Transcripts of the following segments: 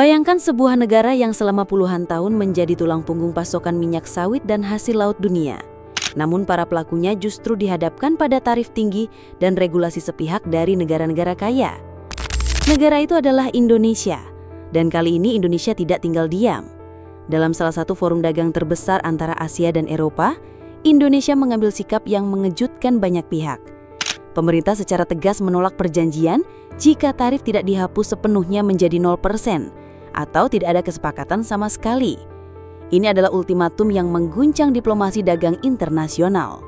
Bayangkan sebuah negara yang selama puluhan tahun menjadi tulang punggung pasokan minyak sawit dan hasil laut dunia. Namun para pelakunya justru dihadapkan pada tarif tinggi dan regulasi sepihak dari negara-negara kaya. Negara itu adalah Indonesia, dan kali ini Indonesia tidak tinggal diam. Dalam salah satu forum dagang terbesar antara Asia dan Eropa, Indonesia mengambil sikap yang mengejutkan banyak pihak. Pemerintah secara tegas menolak perjanjian jika tarif tidak dihapus sepenuhnya menjadi 0% atau tidak ada kesepakatan sama sekali. Ini adalah ultimatum yang mengguncang diplomasi dagang internasional.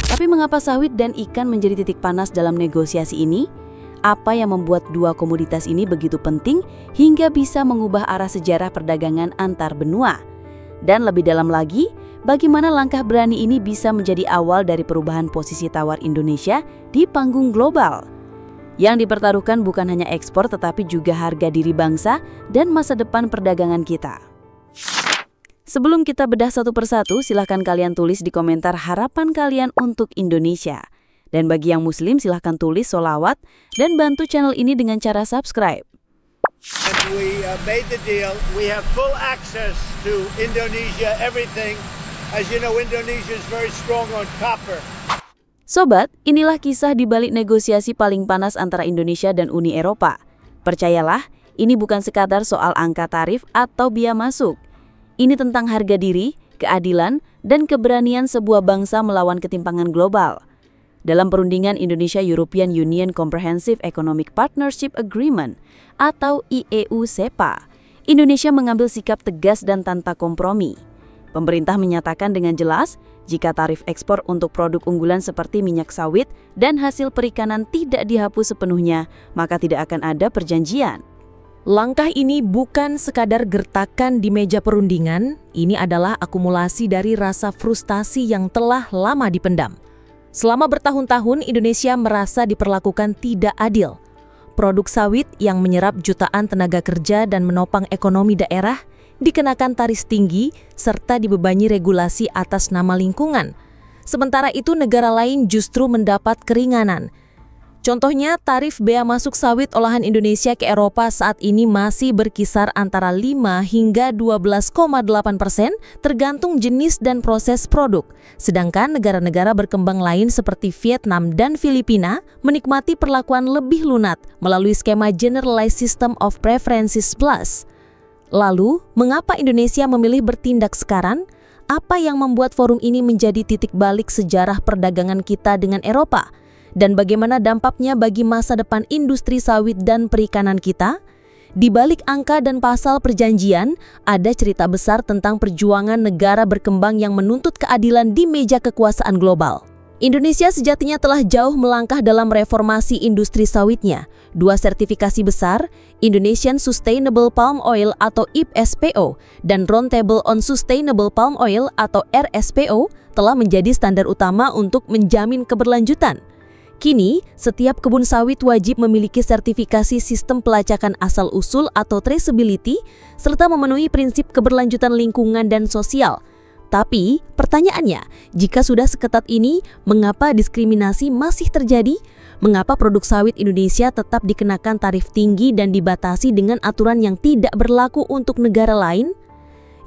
Tapi mengapa sawit dan ikan menjadi titik panas dalam negosiasi ini? Apa yang membuat dua komoditas ini begitu penting hingga bisa mengubah arah sejarah perdagangan antar benua? Dan lebih dalam lagi, bagaimana langkah berani ini bisa menjadi awal dari perubahan posisi tawar Indonesia di panggung global? Yang dipertaruhkan bukan hanya ekspor tetapi juga harga diri bangsa dan masa depan perdagangan kita. Sebelum kita bedah satu persatu, silahkan kalian tulis di komentar harapan kalian untuk Indonesia. Dan bagi yang muslim silahkan tulis sholawat dan bantu channel ini dengan cara subscribe. And we made the deal. We have full access to Indonesia, everything. As you know, Indonesia is very strong on copper. Sobat, inilah kisah di balik negosiasi paling panas antara Indonesia dan Uni Eropa. Percayalah, ini bukan sekadar soal angka tarif atau biaya masuk. Ini tentang harga diri, keadilan, dan keberanian sebuah bangsa melawan ketimpangan global. Dalam perundingan Indonesia-European Union Comprehensive Economic Partnership Agreement atau IEU-SEPA, Indonesia mengambil sikap tegas dan tanpa kompromi. Pemerintah menyatakan dengan jelas, jika tarif ekspor untuk produk unggulan seperti minyak sawit dan hasil perikanan tidak dihapus sepenuhnya, maka tidak akan ada perjanjian. Langkah ini bukan sekadar gertakan di meja perundingan, ini adalah akumulasi dari rasa frustasi yang telah lama dipendam. Selama bertahun-tahun, Indonesia merasa diperlakukan tidak adil. Produk sawit yang menyerap jutaan tenaga kerja dan menopang ekonomi daerah dikenakan tarif tinggi serta dibebani regulasi atas nama lingkungan. Sementara itu, negara lain justru mendapat keringanan. Contohnya, tarif bea masuk sawit olahan Indonesia ke Eropa saat ini masih berkisar antara 5 hingga 12,8% tergantung jenis dan proses produk. Sedangkan negara-negara berkembang lain seperti Vietnam dan Filipina menikmati perlakuan lebih lunak melalui skema Generalized System of Preferences Plus. Lalu, mengapa Indonesia memilih bertindak sekarang? Apa yang membuat forum ini menjadi titik balik sejarah perdagangan kita dengan Eropa? Dan bagaimana dampaknya bagi masa depan industri sawit dan perikanan kita? Di balik angka dan pasal perjanjian, ada cerita besar tentang perjuangan negara berkembang yang menuntut keadilan di meja kekuasaan global. Indonesia sejatinya telah jauh melangkah dalam reformasi industri sawitnya. Dua sertifikasi besar, Indonesian Sustainable Palm Oil atau IPSPO dan Roundtable on Sustainable Palm Oil atau RSPO telah menjadi standar utama untuk menjamin keberlanjutan. Kini, setiap kebun sawit wajib memiliki sertifikasi sistem pelacakan asal-usul atau traceability, serta memenuhi prinsip keberlanjutan lingkungan dan sosial. Tapi, pertanyaannya, jika sudah seketat ini, mengapa diskriminasi masih terjadi? Mengapa produk sawit Indonesia tetap dikenakan tarif tinggi dan dibatasi dengan aturan yang tidak berlaku untuk negara lain?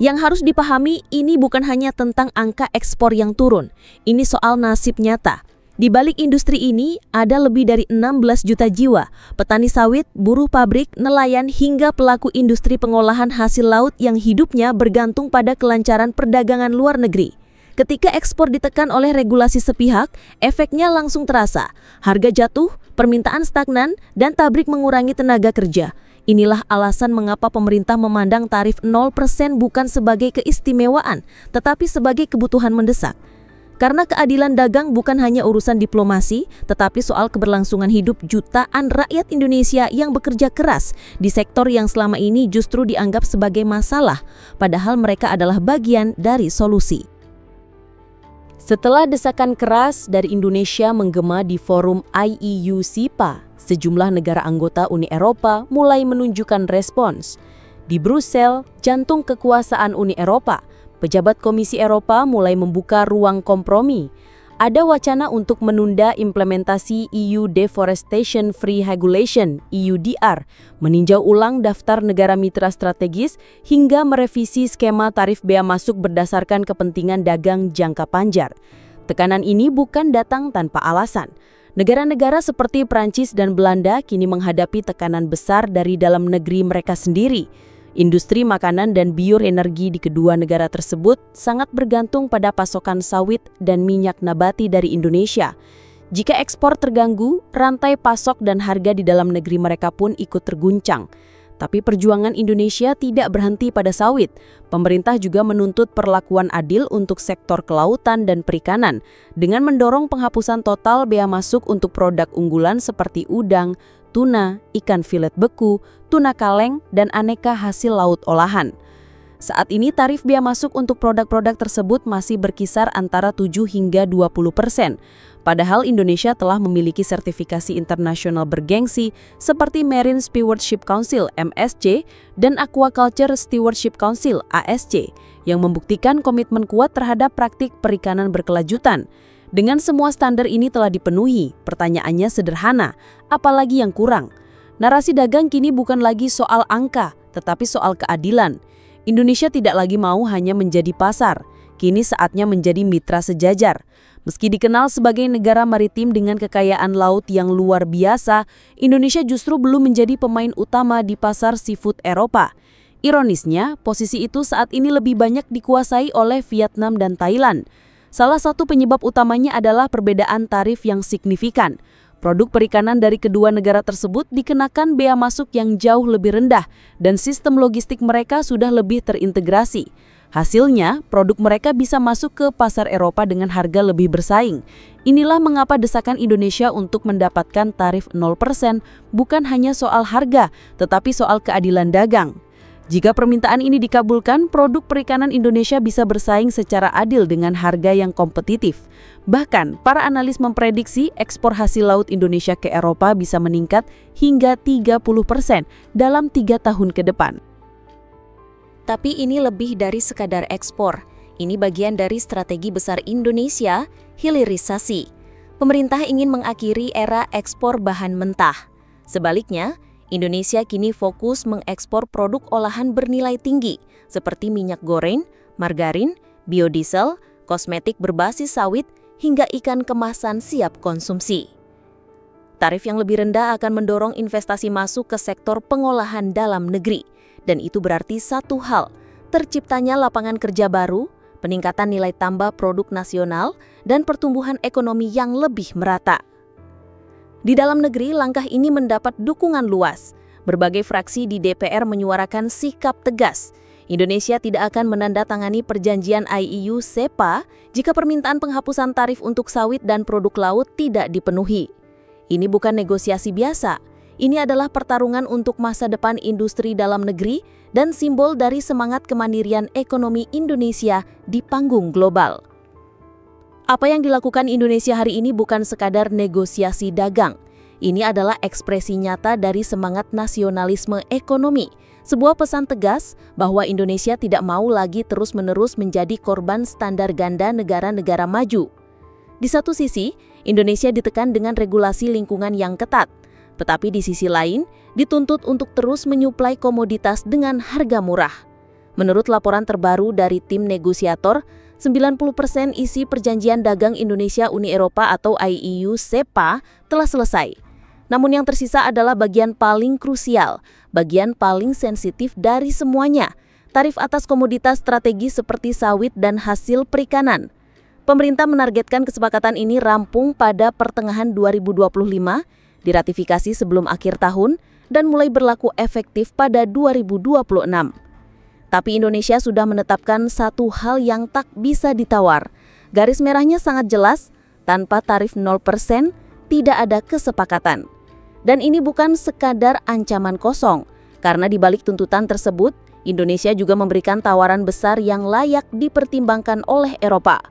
Yang harus dipahami, ini bukan hanya tentang angka ekspor yang turun, ini soal nasib nyata. Di balik industri ini, ada lebih dari 16 juta jiwa, petani sawit, buruh pabrik, nelayan, hingga pelaku industri pengolahan hasil laut yang hidupnya bergantung pada kelancaran perdagangan luar negeri. Ketika ekspor ditekan oleh regulasi sepihak, efeknya langsung terasa. Harga jatuh, permintaan stagnan, dan pabrik mengurangi tenaga kerja. Inilah alasan mengapa pemerintah memandang tarif 0% bukan sebagai keistimewaan, tetapi sebagai kebutuhan mendesak. Karena keadilan dagang bukan hanya urusan diplomasi, tetapi soal keberlangsungan hidup jutaan rakyat Indonesia yang bekerja keras di sektor yang selama ini justru dianggap sebagai masalah, padahal mereka adalah bagian dari solusi. Setelah desakan keras dari Indonesia menggema di forum IEU-SEPA, sejumlah negara anggota Uni Eropa mulai menunjukkan respons. Di Brussel, jantung kekuasaan Uni Eropa, pejabat Komisi Eropa mulai membuka ruang kompromi. Ada wacana untuk menunda implementasi EU Deforestation Free Regulation (EUDR), meninjau ulang daftar negara mitra strategis hingga merevisi skema tarif bea masuk berdasarkan kepentingan dagang jangka panjang. Tekanan ini bukan datang tanpa alasan. Negara-negara seperti Prancis dan Belanda kini menghadapi tekanan besar dari dalam negeri mereka sendiri. Industri makanan dan bioenergi di kedua negara tersebut sangat bergantung pada pasokan sawit dan minyak nabati dari Indonesia. Jika ekspor terganggu, rantai pasok dan harga di dalam negeri mereka pun ikut terguncang. Tapi perjuangan Indonesia tidak berhenti pada sawit. Pemerintah juga menuntut perlakuan adil untuk sektor kelautan dan perikanan dengan mendorong penghapusan total bea masuk untuk produk unggulan seperti udang, tuna, ikan filet beku, tuna kaleng, dan aneka hasil laut olahan. Saat ini tarif bea masuk untuk produk-produk tersebut masih berkisar antara 7 hingga 20%. Padahal Indonesia telah memiliki sertifikasi internasional bergengsi seperti Marine Stewardship Council (MSC) dan Aquaculture Stewardship Council (ASC) yang membuktikan komitmen kuat terhadap praktik perikanan berkelanjutan. Dengan semua standar ini telah dipenuhi, pertanyaannya sederhana, apalagi yang kurang? Narasi dagang kini bukan lagi soal angka, tetapi soal keadilan. Indonesia tidak lagi mau hanya menjadi pasar, kini saatnya menjadi mitra sejajar. Meski dikenal sebagai negara maritim dengan kekayaan laut yang luar biasa, Indonesia justru belum menjadi pemain utama di pasar seafood Eropa. Ironisnya, posisi itu saat ini lebih banyak dikuasai oleh Vietnam dan Thailand. Salah satu penyebab utamanya adalah perbedaan tarif yang signifikan. Produk perikanan dari kedua negara tersebut dikenakan bea masuk yang jauh lebih rendah dan sistem logistik mereka sudah lebih terintegrasi. Hasilnya, produk mereka bisa masuk ke pasar Eropa dengan harga lebih bersaing. Inilah mengapa desakan Indonesia untuk mendapatkan tarif 0% bukan hanya soal harga, tetapi soal keadilan dagang. Jika permintaan ini dikabulkan, produk perikanan Indonesia bisa bersaing secara adil dengan harga yang kompetitif. Bahkan, para analis memprediksi ekspor hasil laut Indonesia ke Eropa bisa meningkat hingga 30% dalam 3 tahun ke depan. Tapi ini lebih dari sekadar ekspor. Ini bagian dari strategi besar Indonesia, hilirisasi. Pemerintah ingin mengakhiri era ekspor bahan mentah. Sebaliknya, Indonesia kini fokus mengekspor produk olahan bernilai tinggi seperti minyak goreng, margarin, biodiesel, kosmetik berbasis sawit, hingga ikan kemasan siap konsumsi. Tarif yang lebih rendah akan mendorong investasi masuk ke sektor pengolahan dalam negeri. Dan itu berarti satu hal, terciptanya lapangan kerja baru, peningkatan nilai tambah produk nasional, dan pertumbuhan ekonomi yang lebih merata. Di dalam negeri, langkah ini mendapat dukungan luas. Berbagai fraksi di DPR menyuarakan sikap tegas. Indonesia tidak akan menandatangani perjanjian IEU-SEPA jika permintaan penghapusan tarif untuk sawit dan produk laut tidak dipenuhi. Ini bukan negosiasi biasa. Ini adalah pertarungan untuk masa depan industri dalam negeri dan simbol dari semangat kemandirian ekonomi Indonesia di panggung global. Apa yang dilakukan Indonesia hari ini bukan sekadar negosiasi dagang. Ini adalah ekspresi nyata dari semangat nasionalisme ekonomi. Sebuah pesan tegas bahwa Indonesia tidak mau lagi terus-menerus menjadi korban standar ganda negara-negara maju. Di satu sisi, Indonesia ditekan dengan regulasi lingkungan yang ketat. Tetapi di sisi lain, dituntut untuk terus menyuplai komoditas dengan harga murah. Menurut laporan terbaru dari tim negosiator, 90% isi perjanjian dagang Indonesia-Uni Eropa atau IEU-SEPA telah selesai. Namun yang tersisa adalah bagian paling krusial, bagian paling sensitif dari semuanya, tarif atas komoditas strategis seperti sawit dan hasil perikanan. Pemerintah menargetkan kesepakatan ini rampung pada pertengahan 2025, diratifikasi sebelum akhir tahun, dan mulai berlaku efektif pada 2026. Tapi Indonesia sudah menetapkan satu hal yang tak bisa ditawar. Garis merahnya sangat jelas, tanpa tarif 0% tidak ada kesepakatan. Dan ini bukan sekadar ancaman kosong, karena di balik tuntutan tersebut, Indonesia juga memberikan tawaran besar yang layak dipertimbangkan oleh Eropa.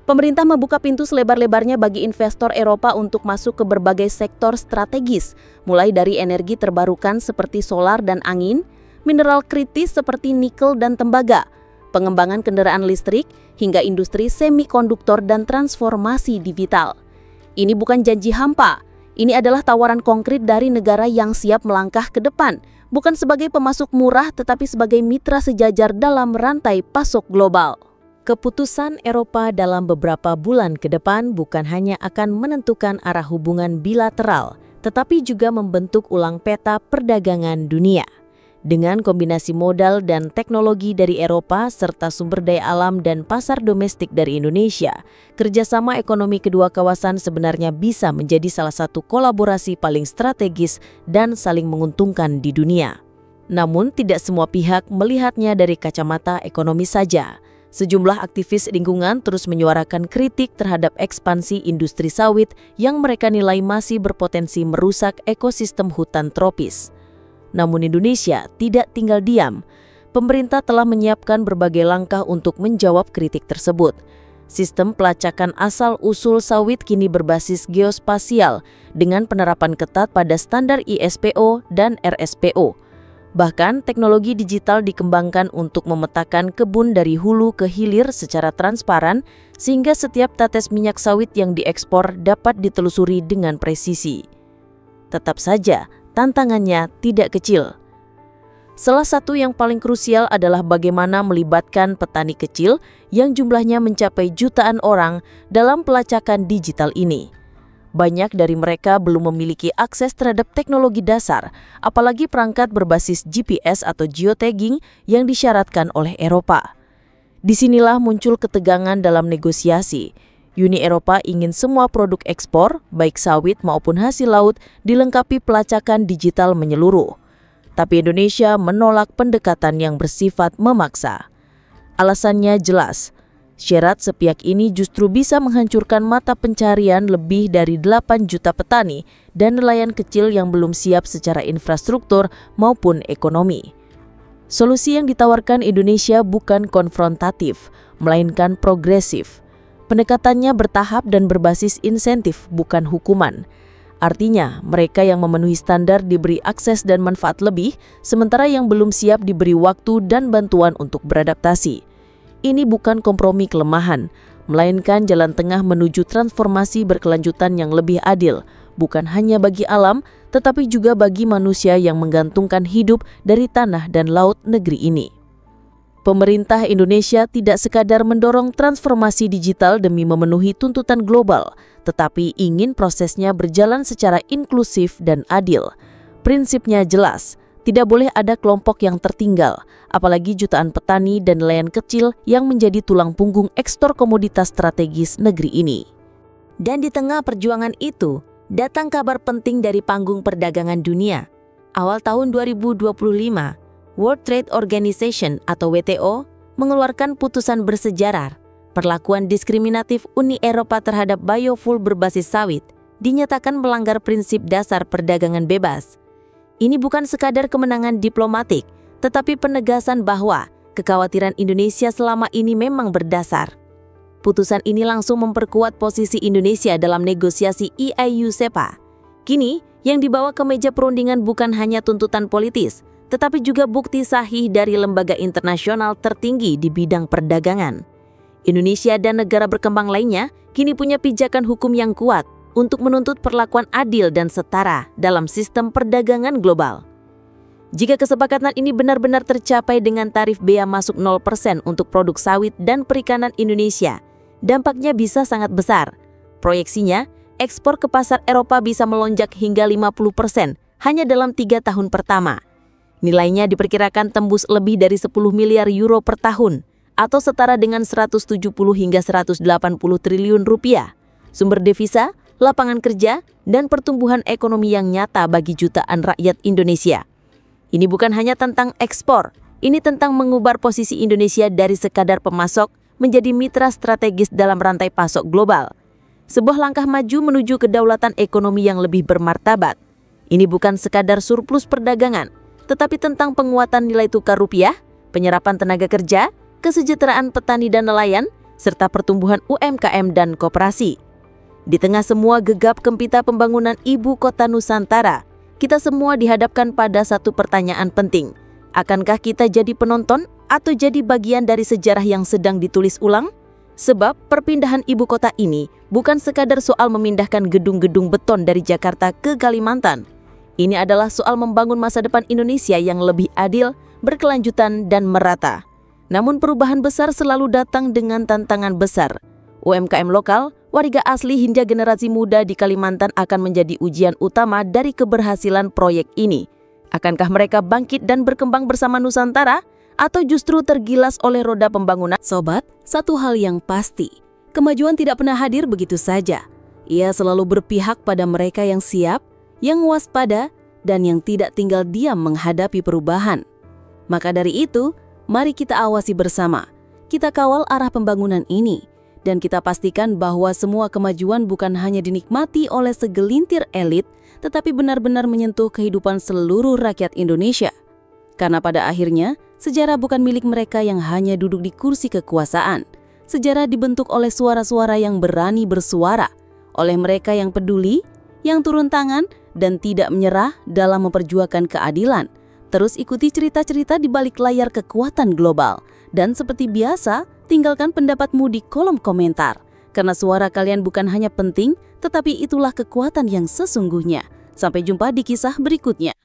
Pemerintah membuka pintu selebar-lebarnya bagi investor Eropa untuk masuk ke berbagai sektor strategis, mulai dari energi terbarukan seperti solar dan angin, mineral kritis seperti nikel dan tembaga, pengembangan kendaraan listrik, hingga industri semikonduktor dan transformasi digital. Ini bukan janji hampa, ini adalah tawaran konkret dari negara yang siap melangkah ke depan, bukan sebagai pemasok murah tetapi sebagai mitra sejajar dalam rantai pasok global. Keputusan Eropa dalam beberapa bulan ke depan bukan hanya akan menentukan arah hubungan bilateral, tetapi juga membentuk ulang peta perdagangan dunia. Dengan kombinasi modal dan teknologi dari Eropa serta sumber daya alam dan pasar domestik dari Indonesia, kerjasama ekonomi kedua kawasan sebenarnya bisa menjadi salah satu kolaborasi paling strategis dan saling menguntungkan di dunia. Namun tidak semua pihak melihatnya dari kacamata ekonomi saja. Sejumlah aktivis lingkungan terus menyuarakan kritik terhadap ekspansi industri sawit yang mereka nilai masih berpotensi merusak ekosistem hutan tropis. Namun Indonesia tidak tinggal diam. Pemerintah telah menyiapkan berbagai langkah untuk menjawab kritik tersebut. Sistem pelacakan asal-usul sawit kini berbasis geospasial dengan penerapan ketat pada standar ISPO dan RSPO. Bahkan teknologi digital dikembangkan untuk memetakan kebun dari hulu ke hilir secara transparan sehingga setiap tetes minyak sawit yang diekspor dapat ditelusuri dengan presisi. Tetap saja, tantangannya tidak kecil. Salah satu yang paling krusial adalah bagaimana melibatkan petani kecil yang jumlahnya mencapai jutaan orang dalam pelacakan digital ini. Banyak dari mereka belum memiliki akses terhadap teknologi dasar, apalagi perangkat berbasis GPS atau geotagging yang disyaratkan oleh Eropa. Disinilah muncul ketegangan dalam negosiasi. Uni Eropa ingin semua produk ekspor, baik sawit maupun hasil laut, dilengkapi pelacakan digital menyeluruh. Tapi Indonesia menolak pendekatan yang bersifat memaksa. Alasannya jelas, syarat sepihak ini justru bisa menghancurkan mata pencarian lebih dari 8 juta petani dan nelayan kecil yang belum siap secara infrastruktur maupun ekonomi. Solusi yang ditawarkan Indonesia bukan konfrontatif, melainkan progresif. Pendekatannya bertahap dan berbasis insentif, bukan hukuman. Artinya, mereka yang memenuhi standar diberi akses dan manfaat lebih, sementara yang belum siap diberi waktu dan bantuan untuk beradaptasi. Ini bukan kompromi kelemahan, melainkan jalan tengah menuju transformasi berkelanjutan yang lebih adil, bukan hanya bagi alam, tetapi juga bagi manusia yang menggantungkan hidup dari tanah dan laut negeri ini. Pemerintah Indonesia tidak sekadar mendorong transformasi digital demi memenuhi tuntutan global, tetapi ingin prosesnya berjalan secara inklusif dan adil. Prinsipnya jelas, tidak boleh ada kelompok yang tertinggal, apalagi jutaan petani dan nelayan kecil yang menjadi tulang punggung ekspor komoditas strategis negeri ini. Dan di tengah perjuangan itu, datang kabar penting dari panggung perdagangan dunia. Awal tahun 2025, World Trade Organization atau WTO mengeluarkan putusan bersejarah. Perlakuan diskriminatif Uni Eropa terhadap biofuel berbasis sawit dinyatakan melanggar prinsip dasar perdagangan bebas. Ini bukan sekadar kemenangan diplomatik, tetapi penegasan bahwa kekhawatiran Indonesia selama ini memang berdasar. Putusan ini langsung memperkuat posisi Indonesia dalam negosiasi EU-SEPA. Kini, yang dibawa ke meja perundingan bukan hanya tuntutan politis, tetapi juga bukti sahih dari lembaga internasional tertinggi di bidang perdagangan. Indonesia dan negara berkembang lainnya kini punya pijakan hukum yang kuat untuk menuntut perlakuan adil dan setara dalam sistem perdagangan global. Jika kesepakatan ini benar-benar tercapai dengan tarif bea masuk 0% untuk produk sawit dan perikanan Indonesia, dampaknya bisa sangat besar. Proyeksinya, ekspor ke pasar Eropa bisa melonjak hingga 50% hanya dalam 3 tahun pertama. Nilainya diperkirakan tembus lebih dari 10 miliar euro per tahun, atau setara dengan 170 hingga 180 triliun rupiah. Sumber devisa, lapangan kerja, dan pertumbuhan ekonomi yang nyata bagi jutaan rakyat Indonesia. Ini bukan hanya tentang ekspor, ini tentang mengubah posisi Indonesia dari sekadar pemasok menjadi mitra strategis dalam rantai pasok global. Sebuah langkah maju menuju kedaulatan ekonomi yang lebih bermartabat. Ini bukan sekadar surplus perdagangan, tetapi tentang penguatan nilai tukar rupiah, penyerapan tenaga kerja, kesejahteraan petani dan nelayan, serta pertumbuhan UMKM dan koperasi. Di tengah semua gegap gempita pembangunan ibu kota Nusantara, kita semua dihadapkan pada satu pertanyaan penting. Akankah kita jadi penonton atau jadi bagian dari sejarah yang sedang ditulis ulang? Sebab perpindahan ibu kota ini bukan sekadar soal memindahkan gedung-gedung beton dari Jakarta ke Kalimantan. Ini adalah soal membangun masa depan Indonesia yang lebih adil, berkelanjutan, dan merata. Namun perubahan besar selalu datang dengan tantangan besar. UMKM lokal, warga asli hingga generasi muda di Kalimantan akan menjadi ujian utama dari keberhasilan proyek ini. Akankah mereka bangkit dan berkembang bersama Nusantara? Atau justru tergilas oleh roda pembangunan? Sobat, satu hal yang pasti, kemajuan tidak pernah hadir begitu saja. Ia selalu berpihak pada mereka yang siap, yang waspada, dan yang tidak tinggal diam menghadapi perubahan. Maka dari itu, mari kita awasi bersama. Kita kawal arah pembangunan ini. Dan kita pastikan bahwa semua kemajuan bukan hanya dinikmati oleh segelintir elit, tetapi benar-benar menyentuh kehidupan seluruh rakyat Indonesia. Karena pada akhirnya, sejarah bukan milik mereka yang hanya duduk di kursi kekuasaan. Sejarah dibentuk oleh suara-suara yang berani bersuara, oleh mereka yang peduli, yang turun tangan, dan tidak menyerah dalam memperjuangkan keadilan. Terus ikuti cerita-cerita di balik layar kekuatan global. Dan seperti biasa, tinggalkan pendapatmu di kolom komentar. Karena suara kalian bukan hanya penting, tetapi itulah kekuatan yang sesungguhnya. Sampai jumpa di kisah berikutnya.